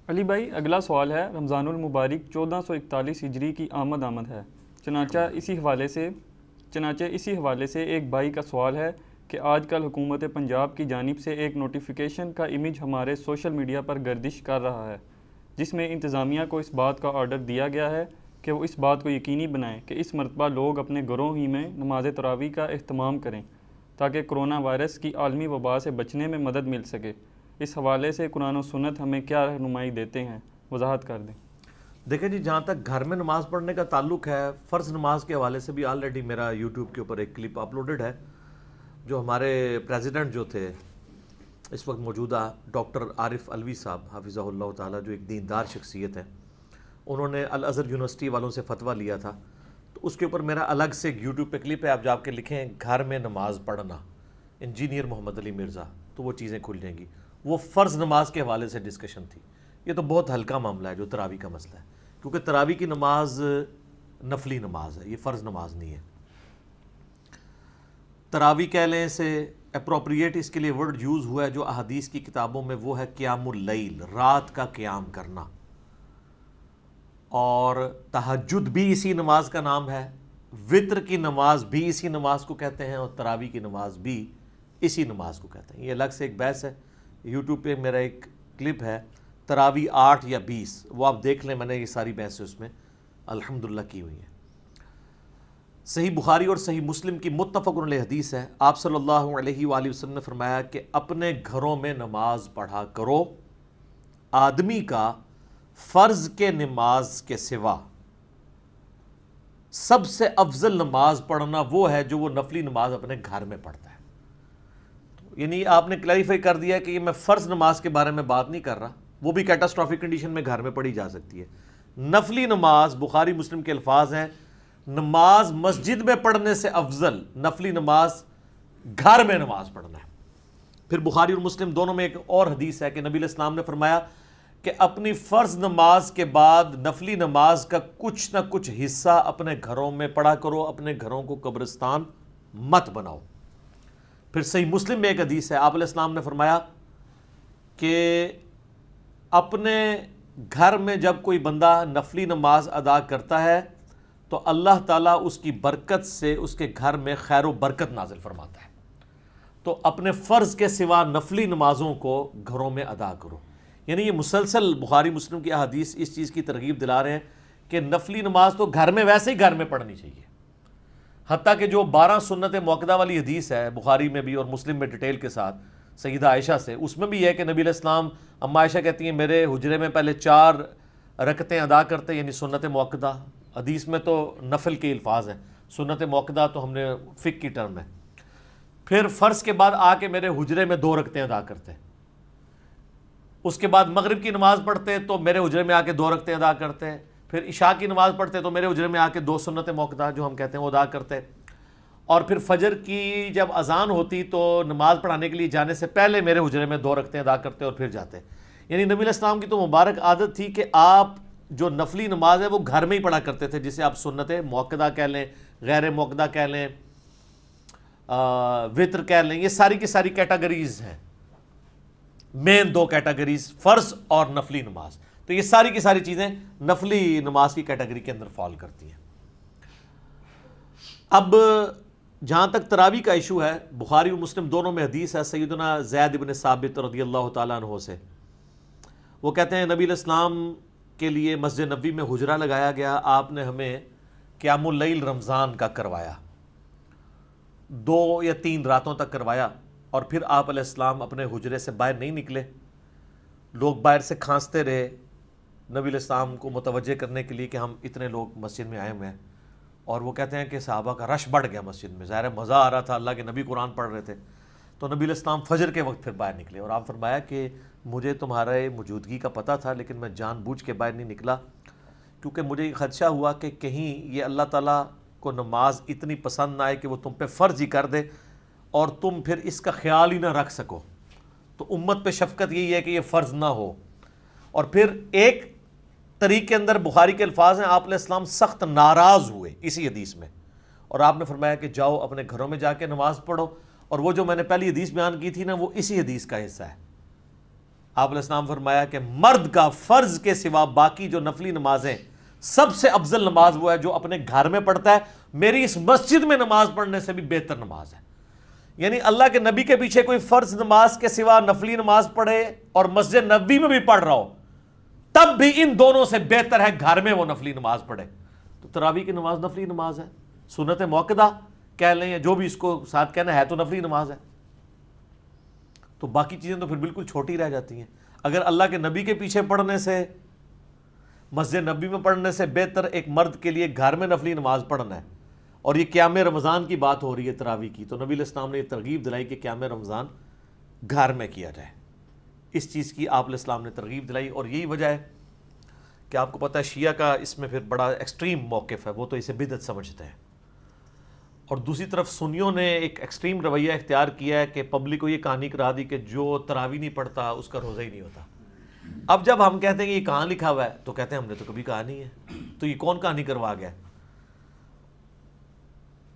علی بھائی، اگلا سوال ہے رمضان المبارک 1441 ہجری کی آمد ہے۔ چنانچہ اسی حوالے سے ایک بھائی کا سوال ہے کہ آج کل حکومت پنجاب کی جانب سے ایک نوٹیفیکیشن کا امیج ہمارے سوشل میڈیا پر گردش کر رہا ہے، جس میں انتظامیہ کو اس بات کا آرڈر دیا گیا ہے کہ وہ اس بات کو یقینی بنائیں کہ اس مرتبہ لوگ اپنے گھروں ہی میں نماز تراویح کا اہتمام کریں تاکہ کرونا وائرس کی عالمی وبا سے بچنے میں مدد مل سکے۔ اس حوالے سے قرآن و سنت ہمیں کیا رہنمائی دیتے ہیں؟ وضاحت کر دیں۔ دیکھیں جی، جہاں تک گھر میں نماز پڑھنے کا تعلق ہے، فرض نماز کے حوالے سے بھی آلریڈی میرا یوٹیوب کے اوپر ایک کلپ اپلوڈڈ ہے، جو ہمارے پریزیڈنٹ جو تھے اس وقت موجودہ ڈاکٹر عارف علوی صاحب حافظہ اللہ تعالیٰ، جو ایک دیندار شخصیت ہے، انہوں نے الازہر یونیورسٹی والوں سے فتویٰ لیا تھا، تو اس کے اوپر میرا الگ سے ایک یوٹیوب پہ کلپ ہے، آپ جا کے لکھیں گھر میں نماز پڑھنا انجینئر محمد علی مرزا، تو وہ چیزیں کھل جائیں گی۔ وہ فرض نماز کے حوالے سے ڈسکشن تھی۔ یہ تو بہت ہلکا معاملہ ہے جو تراویح کا مسئلہ ہے، کیونکہ تراویح کی نماز نفلی نماز ہے، یہ فرض نماز نہیں ہے۔ تراویح کہہ لیں سے اپروپریٹ اس کے لیے ورڈ یوز ہوا ہے جو احادیث کی کتابوں میں، وہ ہے قیام اللیل، رات کا قیام کرنا، اور تہجد بھی اسی نماز کا نام ہے، وطر کی نماز بھی اسی نماز کو کہتے ہیں، اور تراویح کی نماز بھی اسی نماز کو کہتے ہیں۔ یہ الگ سے ایک بحث ہے، یوٹیوب پہ میرا ایک کلپ ہے تراویح 8 یا 20، وہ آپ دیکھ لیں، میں نے یہ ساری بحثیں اس میں الحمدللہ کی ہوئی ہیں۔ صحیح بخاری اور صحیح مسلم کی متفق علیہ حدیث ہے، آپ صلی اللہ علیہ وآلہ وسلم نے فرمایا کہ اپنے گھروں میں نماز پڑھا کرو، آدمی کا فرض کے نماز کے سوا سب سے افضل نماز پڑھنا وہ ہے جو وہ نفلی نماز اپنے گھر میں پڑھتا ہے۔ یعنی آپ نے کلیریفائی کر دیا کہ یہ میں فرض نماز کے بارے میں بات نہیں کر رہا، وہ بھی کیٹاسٹرافک کنڈیشن میں گھر میں پڑھی جا سکتی ہے۔ نفلی نماز، بخاری مسلم کے الفاظ ہیں، نماز مسجد میں پڑھنے سے افضل نفلی نماز گھر میں نماز پڑھنا ہے۔ پھر بخاری اور مسلم دونوں میں ایک اور حدیث ہے کہ نبی علیہ السلام نے فرمایا کہ اپنی فرض نماز کے بعد نفلی نماز کا کچھ نہ کچھ حصہ اپنے گھروں میں پڑھا کرو، اپنے گھروں کو قبرستان مت بناؤ۔ پھر صحیح مسلم میں ایک حدیث ہے، آپ علیہ السلام نے فرمایا کہ اپنے گھر میں جب کوئی بندہ نفلی نماز ادا کرتا ہے تو اللہ تعالیٰ اس کی برکت سے اس کے گھر میں خیر و برکت نازل فرماتا ہے۔ تو اپنے فرض کے سوا نفلی نمازوں کو گھروں میں ادا کرو۔ یعنی یہ مسلسل بخاری مسلم کی احادیث اس چیز کی ترغیب دلا رہے ہیں کہ نفلی نماز تو گھر میں ویسے ہی گھر میں پڑھنی چاہیے۔ حتیٰ کہ جو 12 سنت موقدہ والی حدیث ہے بخاری میں بھی اور مسلم میں ڈیٹیل کے ساتھ سیدہ عائشہ سے، اس میں بھی یہ ہے کہ نبی علیہ السلام، اما عائشہ کہتی ہیں میرے حجرے میں پہلے 4 رکعتیں ادا کرتے، یعنی سنت موقدہ، حدیث میں تو نفل کے الفاظ ہیں، سنت موقدہ تو ہم نے فقہ کی ٹرم ہے، پھر فرض کے بعد آ کے میرے حجرے میں 2 رکعتیں ادا کرتے، اس کے بعد مغرب کی نماز پڑھتے تو میرے حجرے میں آ کے 2 رکعتیں ادا کرتے، پھر عشاء کی نماز پڑھتے تو میرے حجرے میں آ کے 2 سنت موقدہ جو ہم کہتے ہیں وہ ادا کرتے، اور پھر فجر کی جب اذان ہوتی تو نماز پڑھانے کے لیے جانے سے پہلے میرے حجرے میں 2 رکعتیں ادا کرتے اور پھر جاتے۔ یعنی نبی علیہ السلام کی تو مبارک عادت تھی کہ آپ جو نفلی نماز ہے وہ گھر میں ہی پڑھا کرتے تھے، جسے آپ سنت موقدہ کہہ لیں، غیر موقدہ کہہ لیں، وطر کہہ لیں، یہ ساری کی ساری کیٹاگریز ہیں، مین 2 کیٹاگریز، فرض اور نفلی نماز، تو یہ ساری کی ساری چیزیں نفلی نماز کی کیٹاگری کے اندر فال کرتی ہیں۔ اب جہاں تک تراویح کا ایشو ہے، بخاری و مسلم دونوں میں حدیث ہے سیدنا زید بن ثابت رضی اللہ تعالیٰ عنہ سے، وہ کہتے ہیں نبی علیہ السلام کے لیے مسجد نبوی میں حجرہ لگایا گیا، آپ نے ہمیں قیام اللیل رمضان کا کروایا، 2 یا 3 راتوں تک کروایا، اور پھر آپ علیہ السلام اپنے حجرے سے باہر نہیں نکلے، لوگ باہر سے کھانستے رہے نبی علیہ السلام کو متوجہ کرنے کے لیے کہ ہم اتنے لوگ مسجد میں آئے ہوئے ہیں، اور وہ کہتے ہیں کہ صحابہ کا رش بڑھ گیا مسجد میں، ظاہر مزہ آ رہا تھا، اللہ کے نبی قرآن پڑھ رہے تھے، تو نبی علیہ السلام فجر کے وقت پھر باہر نکلے، اور آپ فرمایا کہ مجھے تمہارے موجودگی کا پتہ تھا لیکن میں جان بوجھ کے باہر نہیں نکلا، کیونکہ مجھے خدشہ ہوا کہ کہیں یہ اللہ تعالیٰ کو نماز اتنی پسند نہ آئے کہ وہ تم پہ فرض ہی کر دے اور تم پھر اس کا خیال ہی نہ رکھ سکو، تو امت پہ شفقت یہی ہے کہ یہ فرض نہ ہو۔ اور پھر ایک طریق کے اندر بخاری کے الفاظ ہیں، آپ علیہ السلام سخت ناراض ہوئے اسی حدیث میں، اور آپ نے فرمایا کہ جاؤ اپنے گھروں میں جا کے نماز پڑھو، اور وہ جو میں نے پہلی حدیث بیان کی تھی نا وہ اسی حدیث کا حصہ ہے، آپ علیہ السلام فرمایا کہ مرد کا فرض کے سوا باقی جو نفلی نمازیں سب سے افضل نماز وہ ہے جو اپنے گھر میں پڑھتا ہے، میری اس مسجد میں نماز پڑھنے سے بھی بہتر نماز ہے. یعنی اللہ کے نبی کے پیچھے کوئی فرض نماز کے سوا نفلی نماز پڑھے اور مسجد نبوی میں بھی پڑھ رہا ہو، تب بھی ان دونوں سے بہتر ہے گھر میں وہ نفلی نماز پڑھے. تو تراویح کی نماز نفلی نماز ہے، سنت موقدہ کہہ لیں یا جو بھی اس کو ساتھ کہنا ہے تو نفلی نماز ہے. تو باقی چیزیں تو پھر بالکل چھوٹی رہ جاتی ہیں. اگر اللہ کے نبی کے پیچھے پڑھنے سے، مسجد نبی میں پڑھنے سے بہتر ایک مرد کے لیے گھر میں نفلی نماز پڑھنا ہے، اور یہ قیام رمضان کی بات ہو رہی ہے تراویح کی، تو نبی علیہ السلام نے یہ ترغیب دلائی کہ قیام رمضان گھر میں کیا جائے. اس چیز کی آپ علیہ السلام نے ترغیب دلائی، اور یہی وجہ ہے کہ آپ کو پتہ ہے شیعہ کا اس میں پھر بڑا ایکسٹریم موقف ہے، وہ تو اسے بدعت سمجھتے ہیں. اور دوسری طرف سنیوں نے ایک ایکسٹریم رویہ اختیار کیا ہے کہ پبلک کو یہ کہانی کرا دی کہ جو تراویح نہیں پڑھتا اس کا روزہ ہی نہیں ہوتا. اب جب ہم کہتے ہیں کہ یہ کہاں لکھا ہوا ہے تو کہتے ہیں ہم نے تو کبھی کہا نہیں ہے، تو یہ کون کہانی کروا گیا؟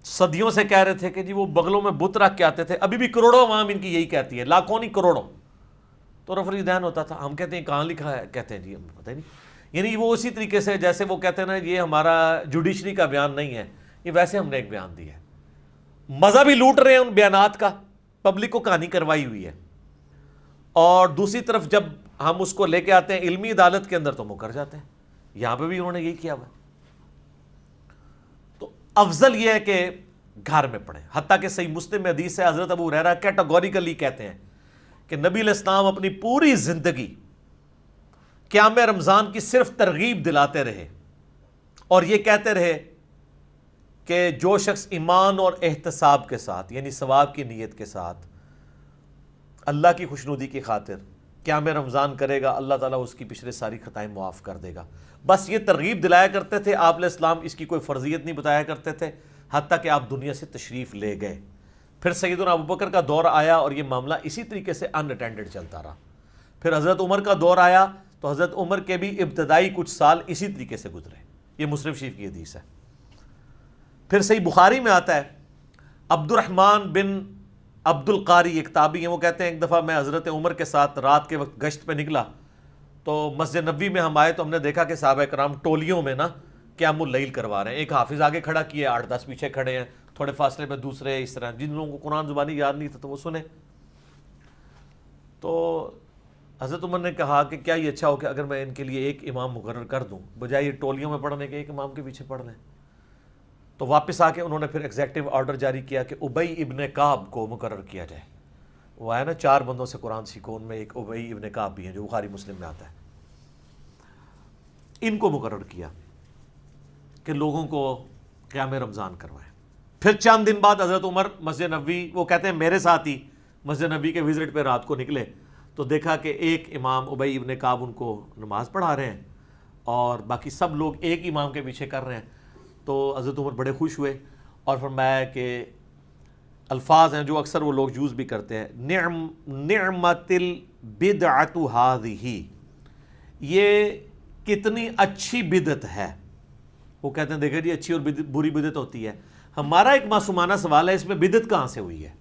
صدیوں سے کہہ رہے تھے کہ جی وہ بغلوں میں بت رکھ کے آتے تھے، ابھی بھی کروڑوں عوام ان کی یہی کہتی ہے، لاکھوں نہیں کروڑوں. تو رفع الیدین ہوتا تھا، ہم کہتے ہیں کہاں لکھا ہے، کہتے ہیں جی ہمیں پتہ ہی نہیں. یعنی وہ اسی طریقے سے جیسے وہ کہتے ہیں نا یہ ہمارا جوڈیشری کا بیان نہیں ہے، یہ ویسے ہم نے ایک بیان دیا ہے. مزہ بھی لوٹ رہے ہیں ان بیانات کا، پبلک کو کہانی کروائی ہوئی ہے. اور دوسری طرف جب ہم اس کو لے کے آتے ہیں علمی عدالت کے اندر تو مکر جاتے ہیں. یہاں پہ بھی انہوں نے یہی کیا ہوا. تو افضل یہ ہے کہ گھر میں پڑھیں. حتیٰ کہ صحیح مسلم میں حدیث ہے، حضرت ابو ہریرہ کیٹیگوریکلی کہتے ہیں کہ نبی علیہ السلام اپنی پوری زندگی قیام رمضان کی صرف ترغیب دلاتے رہے اور یہ کہتے رہے کہ جو شخص ایمان اور احتساب کے ساتھ، یعنی ثواب کی نیت کے ساتھ، اللہ کی خوشنودی کی خاطر قیام رمضان کرے گا، اللہ تعالیٰ اس کی پچھلے ساری خطائیں معاف کر دے گا. بس یہ ترغیب دلایا کرتے تھے. آپ علیہ السلام اس کی کوئی فرضیت نہیں بتایا کرتے تھے حتیٰ کہ آپ دنیا سے تشریف لے گئے. پھر سیدنا ابوبکر کا دور آیا اور یہ معاملہ اسی طریقے سے ان اٹینڈڈ چلتا رہا. پھر حضرت عمر کا دور آیا تو حضرت عمر کے بھی ابتدائی کچھ سال اسی طریقے سے گزرے. یہ مسلم شریف کی حدیث ہے. پھر صحیح بخاری میں آتا ہے، عبد الرحمن بن عبد القاری ایک تابعی ہیں، وہ کہتے ہیں ایک دفعہ میں حضرت عمر کے ساتھ رات کے وقت گشت پہ نکلا تو مسجد نبوی میں ہم آئے تو ہم نے دیکھا کہ صحابہ کرام ٹولیوں میں نا قیام اللیل کروا رہے ہیں. ایک حافظ آگے کھڑا کیے، 8-10 پیچھے کھڑے ہیں، تھوڑے فاصلے پہ دوسرے، اس طرح. جن لوگوں کو قرآن زبانی یاد نہیں تھا تو وہ سنیں. تو حضرت عمر نے کہا کہ کیا یہ اچھا ہو کہ اگر میں ان کے لیے ایک امام مقرر کر دوں بجائے یہ ٹولیوں میں پڑھنے کے ایک امام کے پیچھے پڑھ لیں. تو واپس آ کے انہوں نے پھر ایگزیکٹو آرڈر جاری کیا کہ ابی ابن کعب کو مقرر کیا جائے. وہ آیا نا 4 بندوں سے قرآن سیکھو، ان میں ایک ابی ابن کعب بھی ہیں جو بخاری مسلم میں آتا ہے. ان کو مقرر کیا کہ لوگوں کو قیام رمضان کروائیں. پھر چند دن بعد حضرت عمر مسجد نبوی، وہ کہتے ہیں میرے ساتھ ہی مسجد نبوی کے وزٹ پہ رات کو نکلے تو دیکھا کہ ایک امام ابی ابن کعب ان کو نماز پڑھا رہے ہیں اور باقی سب لوگ ایک امام کے پیچھے کر رہے ہیں. تو حضرت عمر بڑے خوش ہوئے اور فرمایا کہ الفاظ ہیں جو اکثر وہ لوگ یوز بھی کرتے ہیں، نعمت البدعۃ ہذہ، یہ کتنی اچھی بدعت ہے. وہ کہتے ہیں دیکھیں جی اچھی اور بری بدعت ہوتی ہے. ہمارا ایک معصومانہ سوال ہے، اس میں بدعت کہاں سے ہوئی ہے؟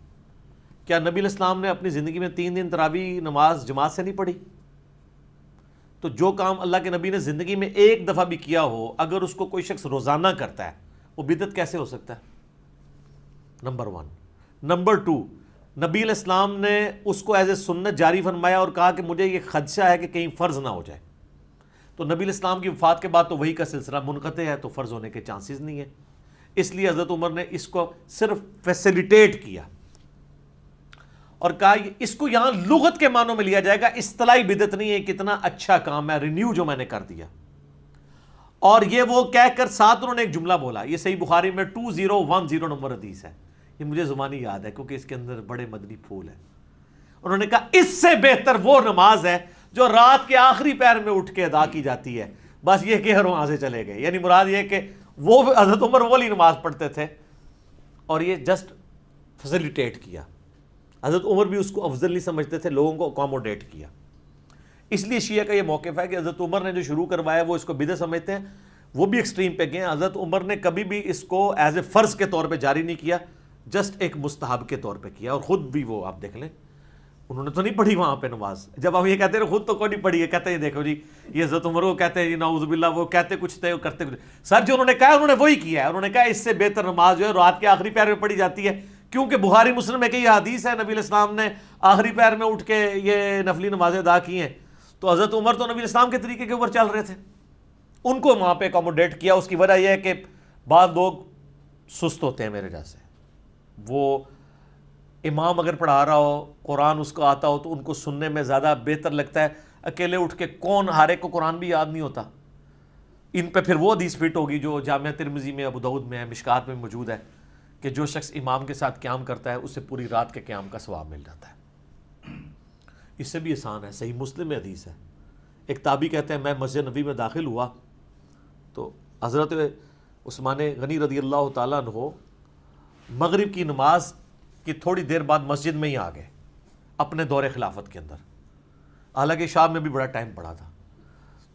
کیا نبی علیہ السلام نے اپنی زندگی میں 3 دن تراویح نماز جماعت سے نہیں پڑھی؟ تو جو کام اللہ کے نبی نے زندگی میں ایک دفعہ بھی کیا ہو، اگر اس کو کوئی شخص روزانہ کرتا ہے وہ بدعت کیسے ہو سکتا ہے؟ نمبر 1. نمبر 2، نبی علیہ السلام نے اس کو ایز اے سنت جاری فرمایا اور کہا کہ مجھے یہ خدشہ ہے کہ کہیں فرض نہ ہو جائے. تو نبی علیہ السلام کی وفات کے بعد تو وہی کا سلسلہ منقطع ہے، تو فرض ہونے کے چانسز نہیں ہے. اس لیے حضرت عمر نے اس کو صرف فیسیلیٹیٹ کیا اور کہا اس کو یہاں لغت کے معنوں میں لیا جائے گا، اصطلاحی بدعت نہیں ہے. کتنا اچھا کام ہے، رینیو جو میں نے کر دیا. اور یہ وہ کہہ کر ساتھ انہوں نے ایک جملہ بولا، یہ صحیح بخاری میں 2010 نمبر حدیث ہے. یہ مجھے زبانی یاد ہے کیونکہ اس کے اندر بڑے مدنی پھول ہیں. انہوں نے کہا اس سے بہتر وہ نماز ہے جو رات کے آخری پہر میں اٹھ کے ادا کی جاتی ہے. بس یہ کہ وہاں سے چلے گئے. یعنی مراد یہ کہ وہ حضرت عمر والی نماز پڑھتے تھے اور یہ جسٹ فیسیلیٹیٹ کیا. حضرت عمر بھی اس کو افضل نہیں سمجھتے تھے، لوگوں کو اکاموڈیٹ کیا. اس لیے شیعہ کا یہ موقف ہے کہ حضرت عمر نے جو شروع کروایا وہ اس کو بدعت سمجھتے ہیں. وہ بھی ایکسٹریم پہ گئے ہیں. حضرت عمر نے کبھی بھی اس کو ایز اے فرض کے طور پہ جاری نہیں کیا، جسٹ ایک مستحب کے طور پہ کیا. اور خود بھی وہ آپ دیکھ لیں انہوں نے تو نہیں پڑھی وہاں پہ نماز. جب ہم یہ کہتے ہیں خود تو کوئی نہیں پڑھی ہے, کہتے ہیں دیکھو جی یہ حضرت عمر کو کہتے ہیں جی نعوذ باللہ, وہ کہتے کچھ تھے وہ کرتے کچھ. سر جو انہوں نے کہا انہوں نے وہی کیا ہے. انہوں نے کہا اس سے بہتر نماز جو ہے رات کے آخری پہر میں پڑھی جاتی ہے, کیونکہ بخاری مسلم میں کہ یہ حدیث ہے نبی علیہ السلام نے آخری پہر میں اٹھ کے یہ نفلی نمازیں ادا کی ہیں. تو حضرت عمر تو نبی علیہ السلام کے طریقے کے اوپر چل رہے تھے, ان کو وہاں پہ اکوموڈیٹ کیا. اس کی وجہ یہ ہے کہ بعض لوگ سست ہوتے ہیں میرے جیسے, وہ امام اگر پڑھا رہا ہو قرآن اس کو آتا ہو تو ان کو سننے میں زیادہ بہتر لگتا ہے. اکیلے اٹھ کے کون, ہر ایک کو قرآن بھی یاد نہیں ہوتا. ان پہ پھر وہ حدیث فٹ ہوگی جو جامعہ ترمذی میں, ابو داؤد میں ہے, مشکات میں موجود ہے, کہ جو شخص امام کے ساتھ قیام کرتا ہے اسے پوری رات کے قیام کا ثواب مل جاتا ہے. اس سے بھی آسان ہے, صحیح مسلم میں حدیث ہے. ایک تابعی کہتے ہیں میں مسجد نبی میں داخل ہوا تو حضرت عثمان غنی رضی اللہ تعالیٰ عنہ مغرب کی نماز کی تھوڑی دیر بعد مسجد میں ہی آ گئے اپنے دور خلافت کے اندر, حالانکہ شام میں بھی بڑا ٹائم پڑا تھا.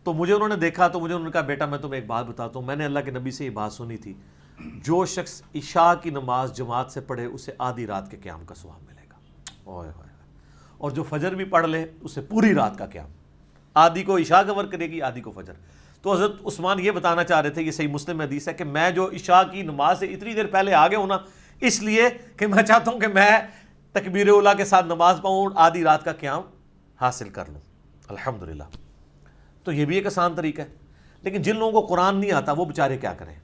تو مجھے انہوں نے دیکھا تو مجھے انہوں نے کہا بیٹا میں تمہیں ایک بات بتاتا ہوں, میں نے اللہ کے نبی سے یہ بات سنی تھی, جو شخص عشاء کی نماز جماعت سے پڑھے اسے آدھی رات کے قیام کا ثواب ملے گا. اوئے ہوئے, اور جو فجر بھی پڑھ لے اسے پوری رات کا قیام, آدھی کو عشاء کور کرے گی آدھی کو فجر. تو حضرت عثمان یہ بتانا چاہ رہے تھے, یہ صحیح مسلم میں حدیث ہے, کہ میں جو عشاء کی نماز سے اتنی دیر پہلے آ گیا ہوں نا, اس لیے کہ میں چاہتا ہوں کہ میں تکبیر اولیٰ کے ساتھ نماز پڑھوں, آدھی رات کا قیام حاصل کر لوں. الحمدللہ. تو یہ بھی ایک آسان طریقہ ہے. لیکن جن لوگوں کو قرآن نہیں آتا وہ بیچارے کیا کریں؟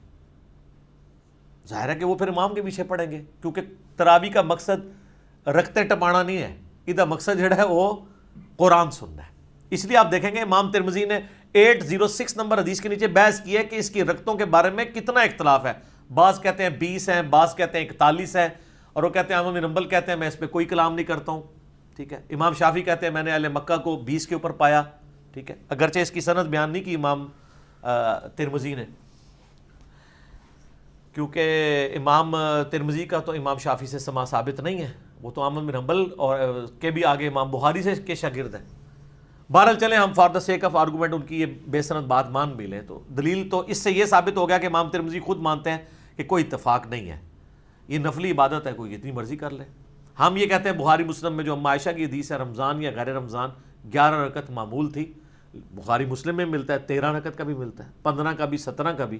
ظاہر ہے کہ وہ پھر امام کے پیچھے پڑھیں گے, کیونکہ تراویح کا مقصد رکھتے ٹپانا نہیں ہے, ادھر مقصد جو ہے وہ قرآن سننا ہے. اس لیے آپ دیکھیں گے امام ترمذی نے 806 نمبر حدیث کے نیچے بحث کی ہے کہ اس کی رکعتوں کے بارے میں کتنا اختلاف ہے. بعض کہتے ہیں 20 ہیں, بعض کہتے ہیں 41 ہیں, اور وہ کہتے ہیں احمد بن حنبل کہتے ہیں میں اس پہ کوئی کلام نہیں کرتا ہوں. ٹھیک ہے. امام شافعی کہتے ہیں میں نے اہل مکہ کو 20 کے اوپر پایا. ٹھیک ہے, اگرچہ اس کی سند بیان نہیں کی امام ترمذی نے, کیونکہ امام ترمذی کا تو امام شافعی سے سما ثابت نہیں ہے, وہ تو احمد بن حنبل اور کے بھی آگے امام بخاری سے کے شاگرد ہیں. بہرحال چلیں ہم for the sake of argument ان کی یہ بے سند بات مان بھی لیں, تو دلیل تو اس سے یہ ثابت ہو گیا کہ امام ترمذی خود مانتے ہیں کہ کوئی اتفاق نہیں ہے, یہ نفلی عبادت ہے, کوئی جتنی مرضی کر لے. ہم یہ کہتے ہیں بخاری مسلم میں جو ام عائشہ کی حدیث ہے رمضان یا غیر رمضان 11 رکعت معمول تھی, بخاری مسلم میں ملتا ہے 13 رکعت کا بھی ملتا ہے, 15 کا بھی 17 کا بھی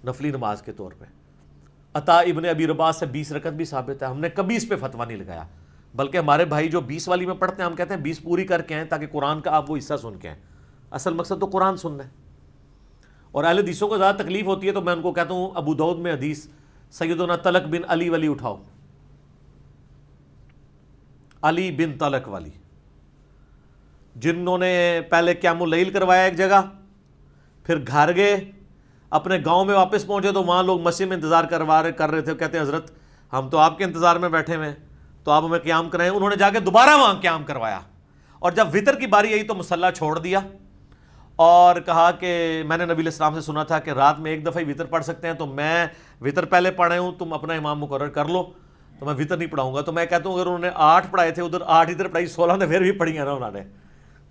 نفلی نماز کے طور پہ. عطا ابن ابی رباح سے 20 رکعت بھی ثابت ہے. ہم نے کبھی اس پہ فتویٰ نہیں لگایا, بلکہ ہمارے بھائی جو 20 والی میں پڑھتے ہیں ہم کہتے ہیں 20 پوری کر کے آئیں تاکہ قرآن کا آپ وہ حصہ سن کے آئیں. اصل مقصد تو قرآن سننا ہے. اور اہل حدیثوں کو زیادہ تکلیف ہوتی ہے تو میں ان کو کہتا ہوں ابو داؤد میں حدیث سیدنا طلق بن علی والی اٹھاؤ, علی بن طلق والی, جنہوں نے پہلے قیام اللیل کروایا ایک جگہ, پھر گھر گئے, اپنے گاؤں میں واپس پہنچے تو وہاں لوگ مسجد میں انتظار کر رہے تھے, کہتے ہیں حضرت ہم تو آپ کے انتظار میں بیٹھے ہوئے ہیں تو آپ ہمیں قیام کرائیں. انہوں نے جا کے دوبارہ وہاں قیام کروایا, اور جب وطر کی باری آئی تو مصلی چھوڑ دیا اور کہا کہ میں نے نبی علیہ السلام سے سنا تھا کہ رات میں ایک دفعہ ہی وطر پڑھ سکتے ہیں, تو میں وطر پہلے پڑھے ہوں, تم اپنا امام مقرر کر لو, تو میں وطر نہیں پڑھاؤں گا. تو میں کہتا ہوں اگر انہوں نے 8 پڑھائے تھے ادھر 8 ادھر پڑھائی 16 نے پھر بھی پڑھی ہیں نا انہوں نے,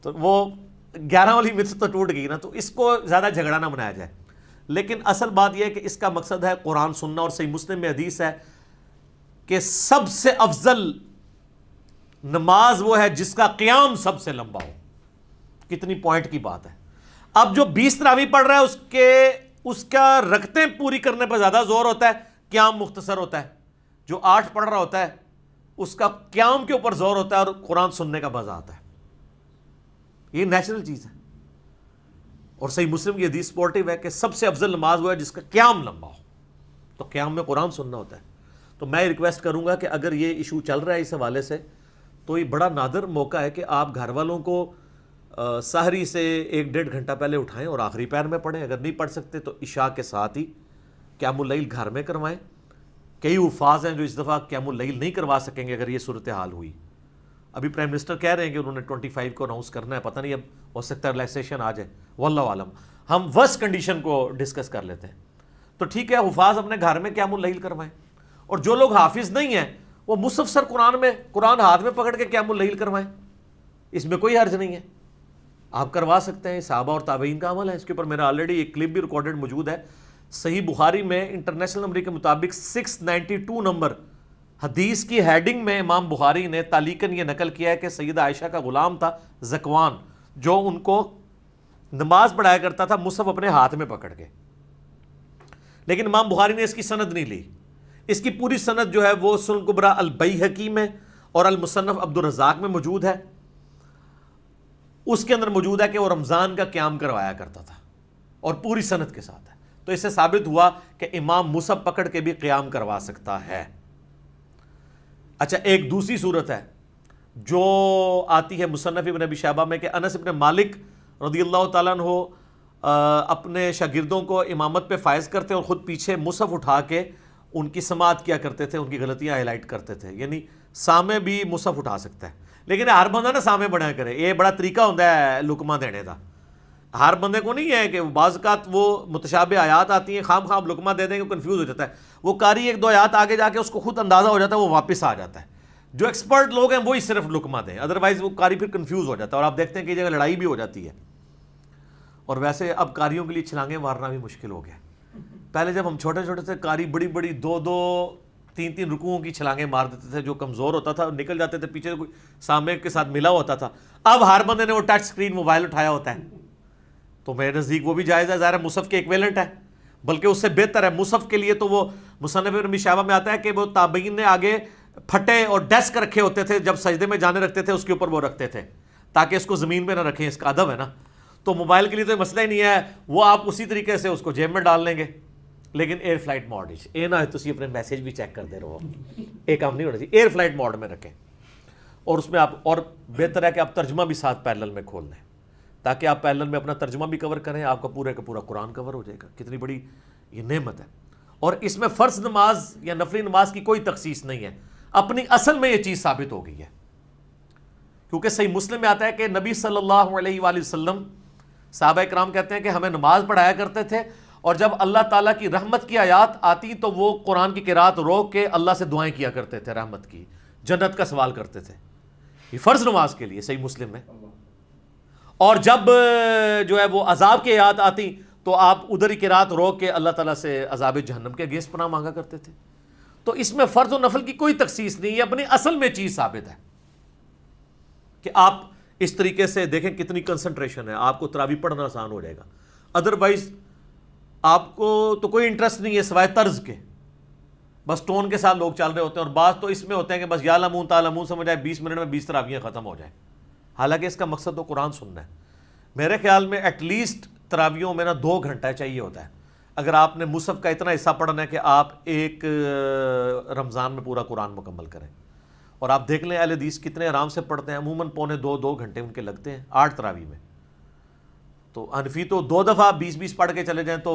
تو وہ 11 والی مت تو ٹوٹ گئی نا. تو اس کو زیادہ جھگڑا نہ بنایا جائے. لیکن اصل بات یہ ہے کہ اس کا مقصد ہے قرآن سننا, اور صحیح مسلم میں حدیث ہے کہ سب سے افضل نماز وہ ہے جس کا قیام سب سے لمبا ہو. کتنی پوائنٹ کی بات ہے. اب جو 20 تراویح پڑھ رہا ہے اس کا رکعتیں پوری کرنے پر زیادہ زور ہوتا ہے, قیام مختصر ہوتا ہے. جو 8 پڑھ رہا ہوتا ہے اس کا قیام کے اوپر زور ہوتا ہے اور قرآن سننے کا مزہ آتا ہے. یہ نیچرل چیز ہے. اور صحیح مسلم کی حدیث سپورٹیو ہے کہ سب سے افضل نماز وہ ہے جس کا قیام لمبا ہو, تو قیام میں قرآن سننا ہوتا ہے. تو میں ریکویسٹ کروں گا کہ اگر یہ ایشو چل رہا ہے اس حوالے سے, تو یہ بڑا نادر موقع ہے کہ آپ گھر والوں کو سحری سے 1-1.5 گھنٹہ پہلے اٹھائیں اور آخری پہر میں پڑھیں. اگر نہیں پڑھ سکتے تو عشاء کے ساتھ ہی قیام اللیل گھر میں کروائیں. کئی حفاظ ہیں جو اس دفعہ قیام اللیل نہیں کروا سکیں گے اگر یہ صورتحال ہوئی. ابھی پرائم منسٹر کہہ رہے ہیں کہ انہوں نے 25 کو اناؤنس کرنا ہے, پتہ نہیں اب ہو سکتا ہے ریلیکسیشن آ جائے, واللہ عالم. ہم ورسٹ کنڈیشن کو ڈسکس کر لیتے ہیں. تو ٹھیک ہے, حفاظ اپنے گھر میں قیام اللیل کروائیں, اور جو لوگ حافظ نہیں ہیں وہ مصحف سر قرآن ہاتھ میں پکڑ کے قیام اللیل کروائیں. اس میں کوئی حرج نہیں ہے, آپ کروا سکتے ہیں. صحابہ اور تابعین کا عمل ہے. اس کے اوپر میرا آلریڈی ایک کلپ بھی ریکارڈڈ موجود ہے. صحیح بخاری میں انٹرنیشنل نمبر کے مطابق 692 نمبر حدیث کی ہیڈنگ میں امام بخاری نے تعلیقاً یہ نقل کیا ہے کہ سیدہ عائشہ کا غلام تھا زکوان، جو ان کو نماز پڑھایا کرتا تھا مصحف اپنے ہاتھ میں پکڑ کے، لیکن امام بخاری نے اس کی سند نہیں لی. اس کی پوری سند جو ہے وہ سنن کبریٰ البیہقی میں اور المصنف عبد الرزاق میں موجود ہے. اس کے اندر موجود ہے کہ وہ رمضان کا قیام کروایا کرتا تھا اور پوری سند کے ساتھ ہے. تو اس سے ثابت ہوا کہ امام مصحف پکڑ کے بھی قیام کروا سکتا ہے. اچھا، ایک دوسری صورت ہے جو آتی ہے مصنف ابن ابی شیبہ میں کہ انس ابن مالک رضی اللہ تعالیٰ عنہ اپنے شاگردوں کو امامت پہ فائز کرتے اور خود پیچھے مصحف اٹھا کے ان کی سماعت کیا کرتے تھے، ان کی غلطیاں ہائی لائٹ کرتے تھے. یعنی سامع بھی مصحف اٹھا سکتا ہے، لیکن ہر بندہ نہ سامع بنیا کرے. یہ بڑا طریقہ ہوتا ہے لکمہ دینے کا. ہر بندے کو نہیں ہے کہ بعض اوقات وہ متشابہ آیات آتی ہیں، خام خام لکمہ دے دیں گے، کنفیوز ہو جاتا ہے. وہ قاری ایک دو آیات آگے جا کے اس کو خود اندازہ ہو جاتا ہے، وہ واپس آ جاتا ہے. جو ایکسپرٹ لوگ ہیں وہی صرف لکمہ دیں، ادروائز وہ قاری پھر کنفیوز ہو جاتا ہے. اور آپ دیکھتے ہیں کہ جگہ لڑائی بھی ہو جاتی ہے. اور ویسے اب قاریوں کے لیے چھلانگیں مارنا بھی مشکل ہو گیا. پہلے جب ہم چھوٹے چھوٹے تھے، قاری بڑی بڑی 2-3 رکوعوں کی چھلانگیں مار دیتے تھے. جو کمزور ہوتا تھا نکل جاتے تھے پیچھے، کوئی سامنے کے ساتھ ملا ہوتا تھا. اب ہر بندے نے وہ ٹچ سکرین موبائل اٹھایا ہوتا ہے، تو میرے نزدیک وہ بھی جائز ہے. ظاہر ہے مصحف کے ایکویلنٹ ہے، بلکہ اس سے بہتر ہے. مصحف کے لیے تو وہ مصنف ابن ابی شیبہ میں آتا ہے کہ وہ تابعین نے آگے پھٹے اور ڈیسک رکھے ہوتے تھے، جب سجدے میں جانے رکھتے تھے اس کے اوپر وہ رکھتے تھے تاکہ اس کو زمین پہ نہ رکھیں. اس کا ادب ہے نا. تو موبائل کے لیے تو یہ مسئلہ ہی نہیں ہے، وہ آپ اسی طریقے سے اس کو جیب میں ڈال لیں گے. لیکن ایئر فلائٹ موڈ اے نہ تسی اپنے میسج بھی چیک کرتے رہو، ایک کام نہیں ہونا چاہیے. ایئر فلائٹ موڈ میں رکھیں، اور اس میں آپ، اور بہتر ہے کہ آپ ترجمہ بھی ساتھ پیرلل میں کھول لیں تاکہ آپ پیرلل میں اپنا ترجمہ بھی کور کریں. آپ کا پورے کا پورا قرآن کور ہو جائے گا. کتنی بڑی یہ نعمت ہے. اور اس میں فرض نماز یا نفلی نماز کی کوئی تخصیص نہیں ہے. اپنی اصل میں یہ چیز ثابت ہو گئی ہے، کیونکہ صحیح مسلم میں آتا ہے کہ نبی صلی اللہ علیہ وآلہ وسلم، صحابہ کرام کہتے ہیں کہ ہمیں نماز پڑھایا کرتے تھے، اور جب اللہ تعالیٰ کی رحمت کی آیات آتی تو وہ قرآن کی قرات روک کے اللہ سے دعائیں کیا کرتے تھے، رحمت کی، جنت کا سوال کرتے تھے. یہ فرض نماز کے لیے صحیح مسلم میں. اور جب جو ہے وہ عذاب کی آیات آتی تو آپ ادھر ہی قرات روک کے اللہ تعالیٰ سے عذاب جہنم کے اگینسٹ پناہ مانگا کرتے تھے. تو اس میں فرض و نفل کی کوئی تخصیص نہیں ہے، اپنی اصل میں چیز ثابت ہے کہ آپ اس طریقے سے دیکھیں کتنی کنسنٹریشن ہے. آپ کو تراویح پڑھنا آسان ہو جائے گا. ادروائز آپ کو تو کوئی انٹرسٹ نہیں ہے سوائے طرز کے، بس ٹون کے ساتھ لوگ چل رہے ہوتے ہیں. اور بعض تو اس میں ہوتے ہیں کہ بس یعلمون تعلمون سمجھ جائے، 20 منٹ میں 20 تراویحیں ختم ہو جائیں، حالانکہ اس کا مقصد تو قرآن سننا ہے. میرے خیال میں ایٹ لیسٹ تراویحوں میں 2 گھنٹہ چاہیے ہوتا ہے اگر آپ نے مصحف کا اتنا حصہ پڑھنا ہے کہ آپ ایک رمضان میں پورا قرآن مکمل کریں. اور آپ دیکھ لیں اہل حدیث کتنے آرام سے پڑھتے ہیں، عموماً 2 گھنٹے ان کے لگتے ہیں 8 تراویح میں. تو حنفی تو 2 دفعہ 20 پڑھ کے چلے جائیں تو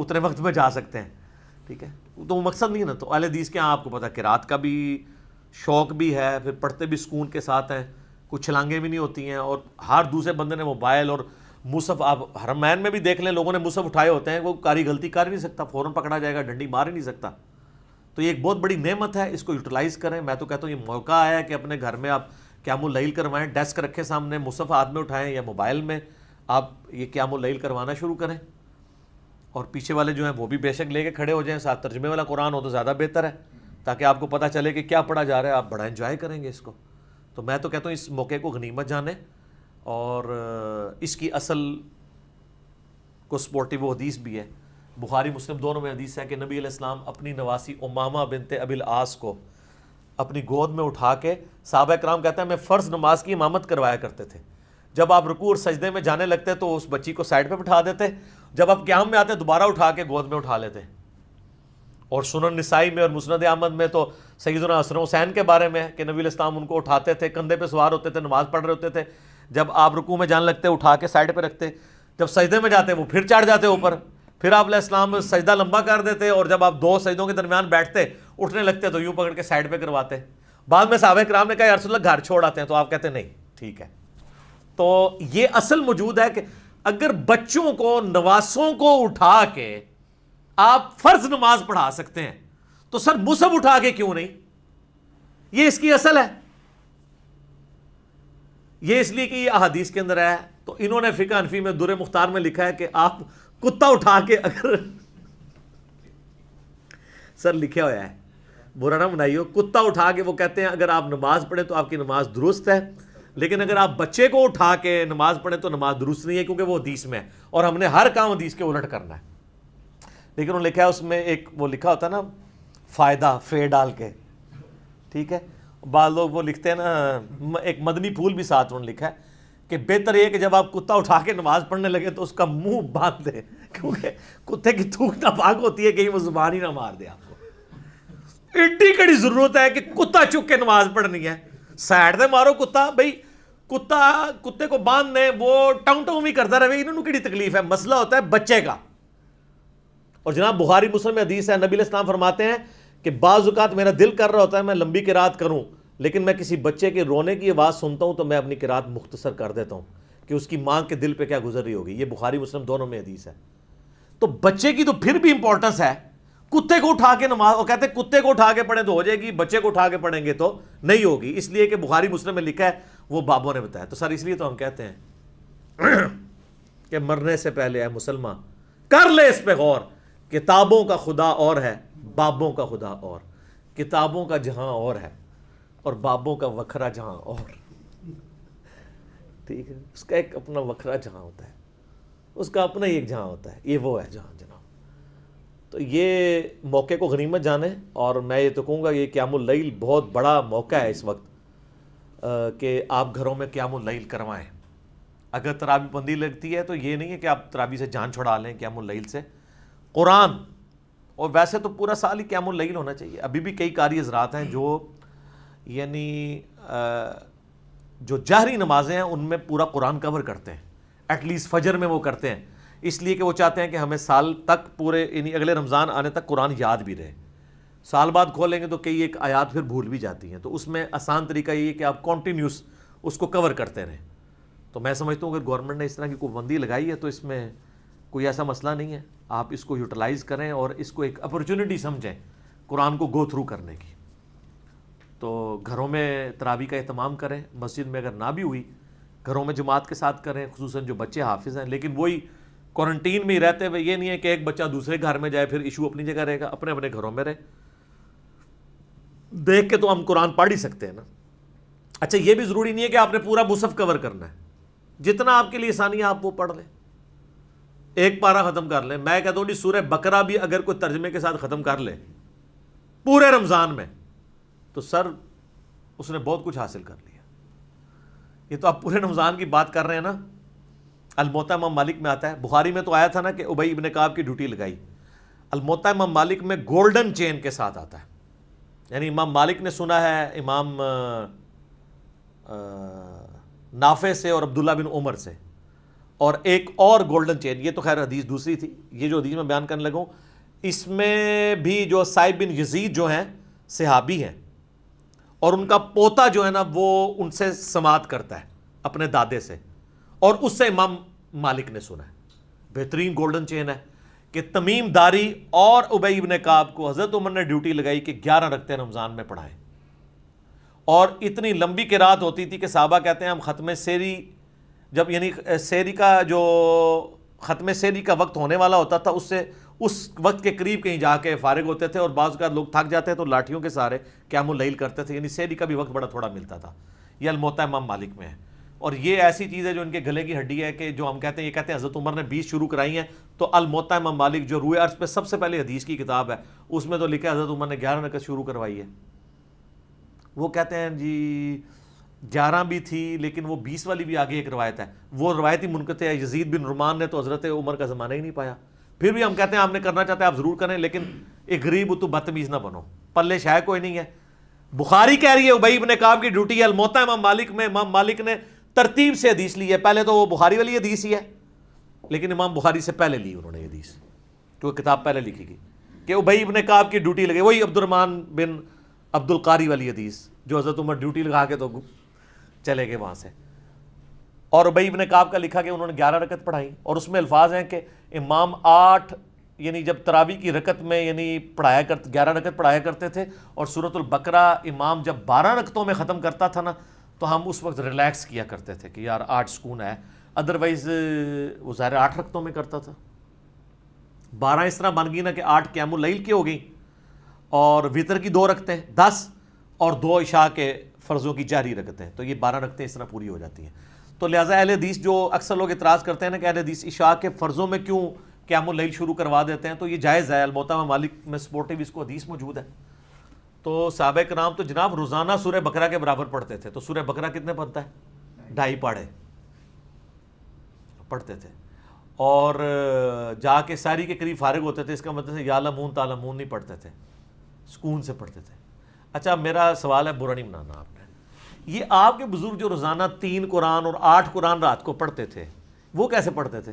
اتنے وقت میں جا سکتے ہیں. ٹھیک ہے، تو وہ مقصد نہیں ہے نا. تو اہل حدیث کے یہاں آپ کو پتہ قرات کا بھی شوق بھی ہے، پھر پڑھتے بھی سکون کے ساتھ ہیں، کچھ چھلانگیں بھی نہیں ہوتی ہیں. اور ہر دوسرے بندے نے موبائل اور مصحف، آپ حرمین میں بھی دیکھ لیں لوگوں نے مصحف اٹھائے ہوتے ہیں، وہ قاری غلطی کر ہی نہیں سکتا، فوراً پکڑا جائے گا، ڈنڈی مار ہی نہیں سکتا. تو یہ ایک بہت بڑی نعمت ہے، اس کو یوٹیلائز کریں. میں تو کہتا ہوں یہ موقع آیا ہے کہ اپنے گھر میں آپ قیام اللیل کروائیں، ڈیسک رکھیں سامنے، مصحف ہاتھ میں اٹھائیں یا موبائل میں آپ یہ قیام اللیل کروانا شروع کریں. اور پیچھے والے جو ہیں وہ بھی بے شک لے کے کھڑے ہو جائیں، ساتھ ترجمے والا قرآن ہو تو زیادہ بہتر ہے تاکہ آپ کو پتہ چلے کہ کیا پڑھا جا رہا ہے، آپ بڑا انجوائے کریں گے اس کو. تو میں تو کہتا ہوں اس موقع کو غنیمت جانیں اور اس کی اصل کو سپورٹیو وہ حدیث بھی ہے، بخاری مسلم دونوں میں حدیث ہے کہ نبی علیہ السلام اپنی نواسی امامہ بنت ابی العاص کو اپنی گود میں اٹھا کے، صحابہ کرام کہتے ہیں میں فرض نماز کی امامت کروایا کرتے تھے. جب آپ رکوع اور سجدے میں جانے لگتے تو اس بچی کو سائڈ پہ بٹھا دیتے، جب آپ قیام میں آتے دوبارہ اٹھا کے گود میں اٹھا لیتے. اور سنن نسائی میں اور مسند احمد میں تو سیدنا حسن حسین کے بارے میں کہ نبی علیہ السلام ان کو اٹھاتے تھے، کندھے پہ سوار ہوتے تھے، نماز پڑھ رہے ہوتے تھے، جب آپ رکوع میں جانے لگتے اٹھا کے سائڈ پہ رکھتے، جب سجدے میں جاتے وہ پھر چڑھ جاتے اوپر، پھر آپ علیہ السلام سجدہ لمبا کر دیتے، اور جب آپ 2 سجدوں کے درمیان بیٹھتے اٹھنے لگتے تو یوں پکڑ کے سائڈ پہ کرواتے. بعد میں صحابہ کرام نے کہا یا رسول اللہ گھر چھوڑ آتے ہیں، تو آپ کہتے نہیں ٹھیک ہے. تو یہ اصل موجود ہے کہ اگر بچوں کو، نواسوں کو اٹھا کے آپ فرض نماز پڑھا سکتے ہیں تو سر مصحف اٹھا کے کیوں نہیں؟ یہ اس کی اصل ہے. یہ اس لیے کہ یہ احادیث کے اندر ہے. تو انہوں نے فقہ حنفی میں در مختار میں لکھا ہے کہ آپ کتا اٹھا کے، اگر سر لکھا ہوا ہے برا نہ منائیو, کتا اٹھا کے وہ کہتے ہیں اگر آپ نماز پڑھیں تو آپ کی نماز درست ہے, لیکن اگر آپ بچے کو اٹھا کے نماز پڑھیں تو نماز درست نہیں ہے, کیونکہ وہ حدیث میں ہے اور ہم نے ہر کام حدیث کے الٹ کرنا ہے. لیکن انہوں نے لکھا ہے اس میں ایک وہ لکھا ہوتا ہے نا فائدہ فے ڈال کے, ٹھیک ہے, بعض لوگ وہ لکھتے ہیں نا ایک مدنی پھول بھی ساتھ انہوں نے لکھا ہے کہ بہتر یہ کہ جب آپ کتا اٹھا کے نماز پڑھنے لگے تو اس کا منہ باندھ دیں, کیونکہ کتے کی تھوک ناپاک ہوتی ہے, کہیں وہ زبان ہی نہ مار دے آپ کو. ایڈی کڑی ضرورت ہے کہ کتا چک کے نماز پڑھنی ہے, سائڈ دے مارو کتا بھائی, کتے کو باندھ دیں وہ ٹاؤں ٹاؤں بھی کرتا رہے, انہوں نے کڑی تکلیف ہے, مسئلہ ہوتا ہے بچے کا. اور جناب بخاری مسلم میں حدیث ہے, نبی علیہ السلام فرماتے ہیں کہ بعض اوقات میرا دل کر رہا ہوتا ہے میں لمبی قرات کروں, لیکن میں کسی بچے کے رونے کی آواز سنتا ہوں تو میں اپنی قرات مختصر کر دیتا ہوں کہ اس کی ماں کے دل پہ کیا گزر رہی ہوگی. یہ بخاری مسلم دونوں میں حدیث ہے. تو بچے کی تو پھر بھی امپورٹنس ہے, کتے کو اٹھا کے نماز, اور کہتے ہیں کتے کو اٹھا کے پڑھیں تو ہو جائے گی, بچے کو اٹھا کے پڑھیں گے تو نہیں ہوگی, اس لیے کہ بخاری مسلم میں لکھا ہے وہ بابوں نے بتایا. تو سر اس لیے تو ہم کہتے ہیں کہ مرنے سے پہلے اے مسلمان کر لے اس پہ غور, کتابوں کا خدا اور ہے, بابوں کا خدا اور, کتابوں کا جہاں اور ہے اور بابوں کا وکھرا جہاں اور. ٹھیک ہے, اس کا ایک اپنا وکھرا جہاں ہوتا ہے, اس کا اپنا ہی ایک جہاں ہوتا ہے, یہ وہ ہے جہاں جناب. تو یہ موقع کو غنیمت جانیں, اور میں یہ تو کہوں گا یہ قیام اللیل بہت بڑا موقع ہے اس وقت کہ آپ گھروں میں قیام اللیل کروائیں. اگر تراویح بندی لگتی ہے تو یہ نہیں ہے کہ آپ تراویح سے جان چھڑا لیں قیام اللیل سے. قرآن, اور ویسے تو پورا سال ہی قیام اللیل ہونا چاہیے. ابھی بھی کئی قاری حضرات ہیں جو یعنی جو جہری نمازیں ہیں ان میں پورا قرآن کور کرتے ہیں, ایٹ لیسٹ فجر میں وہ کرتے ہیں, اس لیے کہ وہ چاہتے ہیں کہ ہمیں سال تک پورے یعنی اگلے رمضان آنے تک قرآن یاد بھی رہے. سال بعد کھولیں گے تو کئی ایک آیات پھر بھول بھی جاتی ہیں, تو اس میں آسان طریقہ یہ ہے کہ آپ کنٹینیوس اس کو کور کرتے رہیں. تو میں سمجھتا ہوں اگر گورنمنٹ نے اس طرح کی کوئی بندی لگائی ہے تو اس میں کوئی ایسا مسئلہ نہیں ہے, آپ اس کو یوٹیلائز کریں اور اس کو ایک اپرچونٹی سمجھیں قرآن کو گو تھرو کرنے کی. تو گھروں میں تراویح کا اہتمام کریں, مسجد میں اگر نہ بھی ہوئی گھروں میں جماعت کے ساتھ کریں, خصوصاً جو بچے حافظ ہیں. لیکن وہی کوارنٹین میں ہی رہتے ہوئے یہ نہیں ہے کہ ایک بچہ دوسرے گھر میں جائے پھر ایشو اپنی جگہ رہے گا, اپنے اپنے گھروں میں رہے. دیکھ کے تو ہم قرآن پڑھ ہی سکتے ہیں نا. اچھا یہ بھی ضروری نہیں ہے کہ آپ نے پورا مصحف کور کرنا ہے, جتنا آپ کے لیے آسانی ہے آپ وہ پڑھ لیں, ایک پارہ ختم کر لیں. میں کہتا ہوں جی سورہ بقرہ بھی اگر کوئی ترجمے کے ساتھ ختم کر لے پورے رمضان میں تو سر اس نے بہت کچھ حاصل کر لیا. یہ تو آپ پورے رمضان کی بات کر رہے ہیں نا. الموطا امام مالک میں آتا ہے, بخاری میں تو آیا تھا نا کہ ابی ابن کعب کی ڈیوٹی لگائی. الموطا امام مالک میں گولڈن چین کے ساتھ آتا ہے, یعنی امام مالک نے سنا ہے امام نافع سے اور عبداللہ بن عمر سے, اور ایک اور گولڈن چین, یہ تو خیر حدیث دوسری تھی, یہ جو حدیث میں بیان کرنے لگا ہوں اس میں بھی جو سائب بن یزید جو ہیں صحابی ہیں, اور ان کا پوتا جو ہے نا وہ ان سے سماعت کرتا ہے اپنے دادے سے, اور اس سے امام مالک نے سنا ہے. بہترین گولڈن چین ہے کہ تمیم داری اور ابی ابن کعب کو حضرت عمر نے ڈیوٹی لگائی کہ 11 رکعتیں رمضان میں پڑھائیں, اور اتنی لمبی قرات ہوتی تھی کہ صحابہ کہتے ہیں ہم ختم سیری جب یعنی سیری کا جو ختم سیری کا وقت ہونے والا ہوتا تھا اس وقت کے قریب کہیں جا کے فارغ ہوتے تھے, اور بعض اوقات لوگ تھک جاتے ہیں تو لاٹھیوں کے سہارے قیام اللیل کرتے تھے, یعنی سیری کا بھی وقت بڑا تھوڑا ملتا تھا. یہ الموطا امام مالک میں ہے, اور یہ ایسی چیز ہے جو ان کے گلے کی ہڈی ہے کہ جو ہم کہتے ہیں, یہ کہتے ہیں حضرت عمر نے 20 شروع کرائی ہیں, تو الموطا امام مالک جو روئے عرض پہ سب سے پہلے حدیث کی کتاب ہے اس میں تو لکھا ہے حضرت عمر نے 11 رکعت شروع کروائی ہے. وہ کہتے ہیں جی 11 بھی تھی لیکن وہ 20 والی بھی آگے ایک روایت ہے, وہ روایتی منقطع ہے. یزید بن رمان نے تو حضرت عمر کا زمانہ ہی نہیں پایا. پھر بھی ہم کہتے ہیں آپ نے کرنا چاہتے ہیں آپ ضرور کریں, لیکن ایک غریب تو بدتمیز نہ بنو, پلے شاید کوئی نہیں ہے. بخاری کہہ رہی ہے ابی ابن کعب کی ڈیوٹی ہے الموطا امام مالک میں. امام مالک نے ترتیب سے حدیث لی ہے, پہلے تو وہ بخاری والی حدیث ہی ہے لیکن امام بخاری سے پہلے لی انہوں نے حدیث, تو کتاب پہلے لکھی گئی کہ ابی ابن کعب کی ڈیوٹی لگی, وہی عبد الرحمن بن عبد القاری والی حدیث جو حضرت عمر ڈیوٹی لگا کے تو چلے گئے وہاں سے. اور ابی ابن کعب کا لکھا کہ انہوں نے 11 رکعت پڑھائی, اور اس میں الفاظ ہیں کہ امام 8 یعنی جب تراویح کی رکعت میں یعنی 11 رکعت پڑھایا کرتے تھے, اور سورۃ البقرہ امام جب 12 رکعتوں میں ختم کرتا تھا نا تو ہم اس وقت ریلیکس کیا کرتے تھے کہ یار 8 سکون ہے, ادروائز وہ ظاہر 8 رکعتوں میں کرتا تھا. 12 اس طرح بن گئی نا کہ 8 قیام اللیل کی ہو گئی, اور وطر کی 2 رکھتے ہیں 10 اور 2 عشاء کے فرضوں کی جاری رکھتے ہیں، تو یہ 12 رکھتے ہیں اس طرح پوری ہو جاتی ہیں. تو لہٰذا اہل حدیث جو اکثر لوگ اعتراض کرتے ہیں نا کہ اہل حدیث عشاء کے فرضوں میں کیوں قیام اللیل شروع کروا دیتے ہیں، تو یہ جائز ہے. الموطا مالک میں سپورٹیو اس کو حدیث موجود ہے. تو صحابہ کرام تو جناب روزانہ سورہ بقرہ کے برابر پڑھتے تھے. تو سورہ بقرہ کتنے پڑھتا ہے؟ 2.5 پاڑے پڑھتے تھے. اور جا کے ساری کے قریب فارغ ہوتے تھے. اس کا مطلب یعلمون تعلمون نہیں پڑھتے تھے، سکون سے پڑھتے تھے. اچھا میرا سوال ہے، برا نہیں بنانا آپ نے، یہ آپ کے بزرگ جو روزانہ 3 قرآن اور 8 قرآن رات کو پڑھتے تھے وہ کیسے پڑھتے تھے؟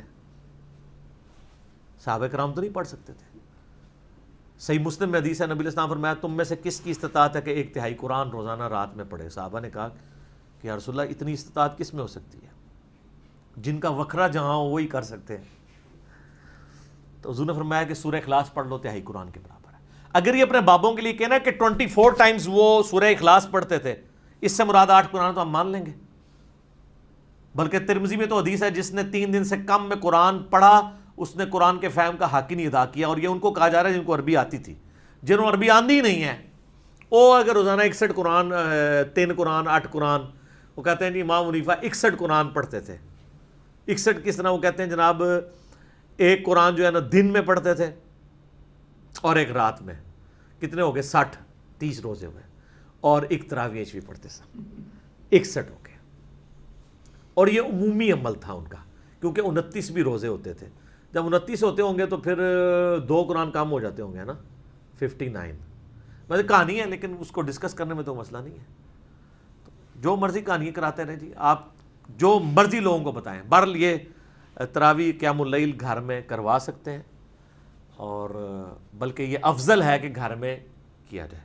صحابہ کرام تو نہیں پڑھ سکتے تھے. صحیح مسلم میں حدیث ہے، نبی علیہ السلام فرمایا تم میں سے کس کی استطاعت ہے کہ 1/3 قرآن روزانہ رات میں پڑھے؟ صحابہ نے کہا کہ یا رسول اللہ اتنی استطاعت کس میں ہو سکتی ہے؟ جن کا وکھرا جہاں ہو وہی کر سکتے ہیں. تو حضور نے فرمایا کہ سورہ اخلاص پڑھ لو 1/3 قرآن کے برابر ہے. اگر یہ اپنے بابوں کے لیے کہنا کہ 24 ٹائمز وہ سورہ اخلاص پڑھتے تھے، اس سے مراد 8 قرآن تو ہم مان لیں گے. بلکہ ترمذی میں تو حدیث ہے جس نے 3 دن سے کم میں قرآن پڑھا اس نے قرآن کے فہم کا حق ہی نہیں ادا کیا. اور یہ ان کو کہا جا رہا ہے جن کو عربی آتی تھی. جنہوں عربی آندی ہی نہیں ہے وہ اگر روزانہ 61 قرآن 3 قرآن 8 قرآن، وہ کہتے ہیں جی امام حنیفہ 61 قرآن پڑھتے تھے. 61 کس طرح؟ وہ کہتے ہیں جناب 1 قرآن جو ہے نا دن میں پڑھتے تھے اور 1 رات میں. کتنے ہو گئے؟ 60 30 روزے ہوئے. اور 1 تراویح بھی پڑھتے تھے. 61 ہو گئے. اور یہ عمومی عمل تھا ان کا، کیونکہ 29 بھی روزے ہوتے تھے. جب 29 ہوتے ہوں گے تو پھر 2 قرآن کام ہو جاتے ہوں گے نا، 59. مطلب کہانی ہے لیکن اس کو ڈسکس کرنے میں تو مسئلہ نہیں ہے. جو مرضی کہانی کراتے رہیں جی، آپ جو مرضی لوگوں کو بتائیں. بہرحال یہ تراویح قیام اللیل گھر میں کروا سکتے ہیں، اور بلکہ یہ افضل ہے کہ گھر میں کیا جائے.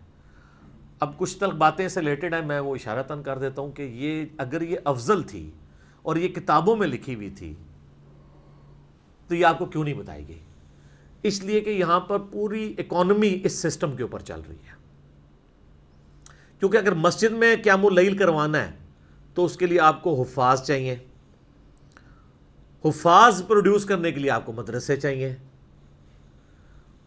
اب کچھ تلک باتیں سے ریلیٹڈ ہیں، میں وہ اشارتاً کر دیتا ہوں کہ یہ اگر یہ افضل تھی اور یہ کتابوں میں لکھی ہوئی تھی تو یہ آپ کو کیوں نہیں بتائی گئی؟ اس لیے کہ یہاں پر پوری اکانومی اس سسٹم کے اوپر چل رہی ہے. کیونکہ اگر مسجد میں قیام اللیل کروانا ہے تو اس کے لیے آپ کو حفاظ چاہیے. حفاظ پروڈیوس کرنے کے لیے آپ کو مدرسے چاہیے.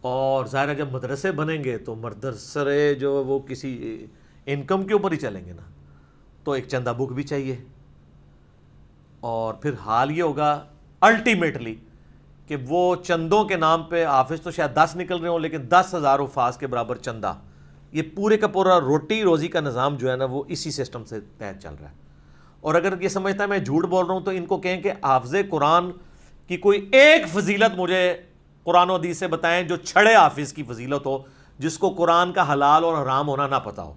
اور ظاہر ہے جب مدرسے بنیں گے تو مدرسے جو وہ کسی انکم کے اوپر ہی چلیں گے نا، تو ایک چندہ بک بھی چاہیے. اور پھر حال یہ ہوگا الٹیمیٹلی کہ وہ چندوں کے نام پہ حافظ تو شاید 10 نکل رہے ہوں لیکن 10,000 حفاظ کے برابر چندہ. یہ پورے کا پورا روٹی روزی کا نظام جو ہے نا وہ اسی سسٹم سے تحت چل رہا ہے. اور اگر یہ سمجھتا ہے میں جھوٹ بول رہا ہوں تو ان کو کہیں کہ حافظ قرآن کی کوئی ایک فضیلت مجھے قرآن و حدیث سے بتائیں جو چھڑے حافظ کی فضیلت ہو، جس کو قرآن کا حلال اور حرام ہونا نہ پتہ ہو.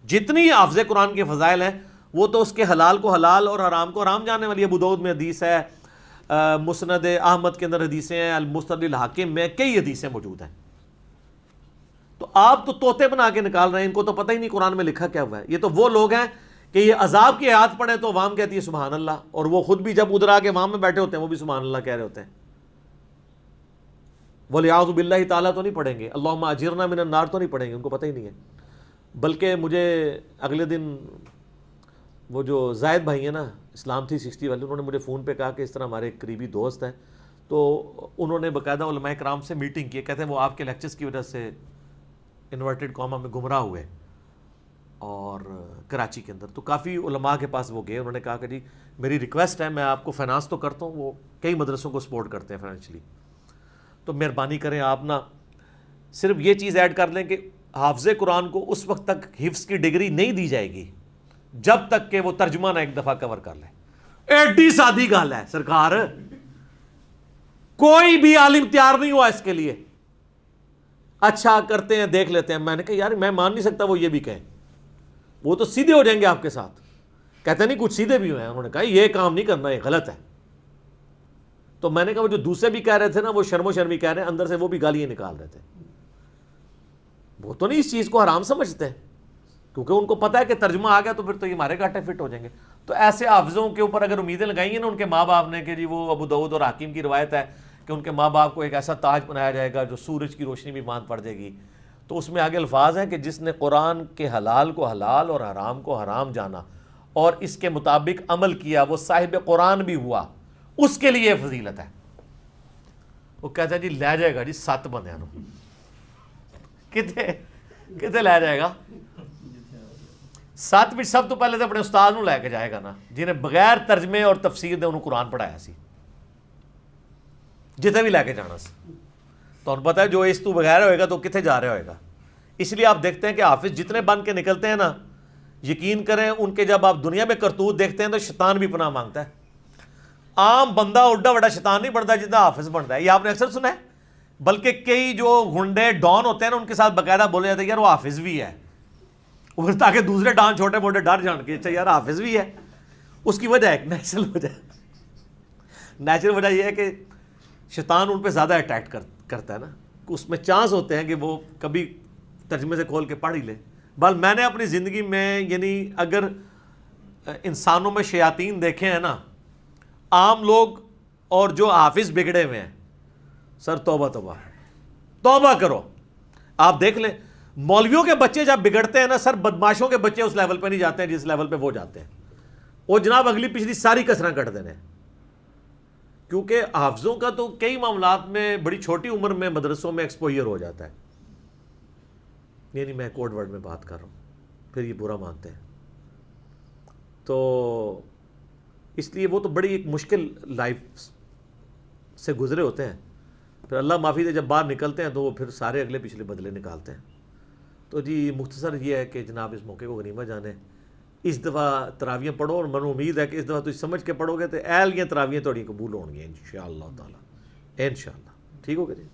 جتنی حافظ قرآن کے فضائل ہیں وہ تو اس کے حلال کو حلال اور حرام کو حرام جاننے والی. ابو داؤد میں حدیث ہے، مسند احمد کے اندر حدیثیں ہیں، المستدرک الحاکم میں کئی حدیثیں موجود ہیں. تو آپ تو طوطے بنا کے نکال رہے ہیں، ان کو تو پتہ ہی نہیں قرآن میں لکھا کیا ہوا ہے. یہ تو وہ لوگ ہیں کہ یہ عذاب کی آیات پڑھیں تو عوام کہتی ہے سبحان اللہ، اور وہ خود بھی جب ادھر آ کے عوام میں بیٹھے ہوتے ہیں وہ بھی سبحان اللہ کہہ رہے ہوتے ہیں. وَلِعَوْذُ بِاللَّهِ تعالیٰ تو نہیں پڑھیں گے، اللہم اجرنا من النار تو نہیں پڑھیں گے، ان کو پتہ ہی نہیں ہے. بلکہ مجھے اگلے دن وہ جو زائد بھائی ہیں نا اسلام 360 والے، انہوں نے مجھے فون پہ کہا کہ اس طرح ہمارے ایک قریبی دوست ہیں، تو انہوں نے باقاعدہ علماء کرام سے میٹنگ کی. کہتے ہیں وہ آپ کے لیکچرز کی وجہ سے انورٹڈ قوما میں گمراہ ہوئے اور کراچی کے اندر. تو کافی علماء کے پاس وہ گئے، انہوں نے کہا کہ جی میری ریکویسٹ ہے، میں آپ کو فائنانس تو کرتا ہوں، وہ کئی مدرسوں کو سپورٹ کرتے ہیں فائنینشلی، تو مہربانی کریں آپ نا صرف یہ چیز ایڈ کر لیں کہ حافظ قرآن کو اس وقت تک حفظ کی ڈگری نہیں دی جائے گی جب تک کہ وہ ترجمہ نہ ایک دفعہ کور کر لے. ایڈی سادی گل ہے سرکار، کوئی بھی عالم تیار نہیں ہوا اس کے لیے. اچھا کرتے ہیں دیکھ لیتے ہیں. میں نے کہا یار میں مان نہیں سکتا وہ یہ بھی کہیں، وہ تو سیدھے ہو جائیں گے آپ کے ساتھ. کہتے نہیں کچھ سیدھے بھی ہوئے ہیں، انہوں نے کہا یہ کام نہیں کرنا، یہ غلط ہے. تو میں نے کہا وہ جو دوسرے بھی کہہ رہے تھے نا وہ شرم و شرمی کہہ رہے ہیں، اندر سے وہ بھی گالیاں نکال رہے تھے. وہ تو نہیں اس چیز کو حرام سمجھتے ہیں کیونکہ ان کو پتہ ہے کہ ترجمہ آ گیا تو پھر تو یہ ہمارے گاٹے فٹ ہو جائیں گے. تو ایسے حافظوں کے اوپر اگر امیدیں لگائیں گے نا ان کے ماں باپ نے کہ جی وہ ابو داؤد اور حاکم کی روایت ہے کہ ان کے ماں باپ کو ایک ایسا تاج بنایا جائے گا جو سورج کی روشنی بھی باندھ پڑ جائے گی. تو اس میں آگے الفاظ ہیں کہ جس نے قرآن کے حلال کو حلال اور حرام کو حرام جانا اور اس کے مطابق عمل کیا وہ صاحب قرآن بھی ہوا، اس کے لیے فضیلت ہے. وہ کہتا ہے جی لے جائے گا جی 7 بندیاں کتنے کتنے لے جائے گا؟ 7 سب تو پہلے تو اپنے استاد نو لے کے جائے گا نا، جنہیں بغیر ترجمے اور تفسیر دے انہوں قرآن پڑھایا سی، جتنے بھی لے کے جانا سی۔ تو انہوں پتہ ہے جو اس تو بغیر ہوئے گا تو کتنے جا رہا ہوئے گا۔ اس لیے آپ دیکھتے ہیں کہ حافظ جتنے بن کے نکلتے ہیں نا، یقین کریں ان کے جب آپ دنیا میں کرتوت دیکھتے ہیں تو شیطان بھی پناہ مانگتا ہے۔ عام بندہ اڈا بڑا شیطان نہیں بنتا جتنا حافظ بنتا ہے، یہ آپ نے اکثر سنا ہے۔ بلکہ کئی جو گنڈے ڈان ہوتے ہیں نا ان کے ساتھ باقاعدہ بولے جاتے ہیں یار وہ حافظ بھی ہے، اور تاکہ دوسرے ڈان چھوٹے موٹے ڈر جان کے اچھا یار حافظ بھی ہے۔ اس کی وجہ ایک نیچرل وجہ یہ ہے کہ شیطان ان پہ زیادہ اٹیک کرتا ہے نا، اس میں چانس ہوتے ہیں کہ وہ کبھی ترجمے سے کھول کے پڑھ ہی لے۔ بل میں نے اپنی زندگی میں یعنی اگر انسانوں میں شیاطین دیکھے ہیں نا، عام لوگ اور جو حافظ بگڑے ہوئے ہیں، سر توبہ توبہ توبہ کرو۔ آپ دیکھ لیں مولویوں کے بچے جب بگڑتے ہیں نا سر، بدماشوں کے بچے اس لیول پہ نہیں جاتے ہیں جس لیول پہ وہ جاتے ہیں، وہ جناب اگلی پچھلی ساری کسریں کٹ دینے۔ کیونکہ حافظوں کا تو کئی معاملات میں بڑی چھوٹی عمر میں مدرسوں میں ایکسپوئر ہو جاتا ہے، یعنی میں کوڈ ورڈ میں بات کر رہا ہوں، پھر یہ برا مانتے ہیں۔ تو اس لیے وہ تو بڑی ایک مشکل لائف سے گزرے ہوتے ہیں، پھر اللہ معافی دے جب باہر نکلتے ہیں تو وہ پھر سارے اگلے پچھلے بدلے نکالتے ہیں۔ تو جی مختصر یہ ہے کہ جناب اس موقع کو غنیمت جانیں، اس دفعہ تراویاں پڑھو، اور من امید ہے کہ اس دفعہ تم سمجھ کے پڑھو گے تو اہلیاں تراویاں تھوڑی قبول ہون گی انشاءاللہ تعالی، انشاءاللہ۔ ٹھیک ہو گیا جی؟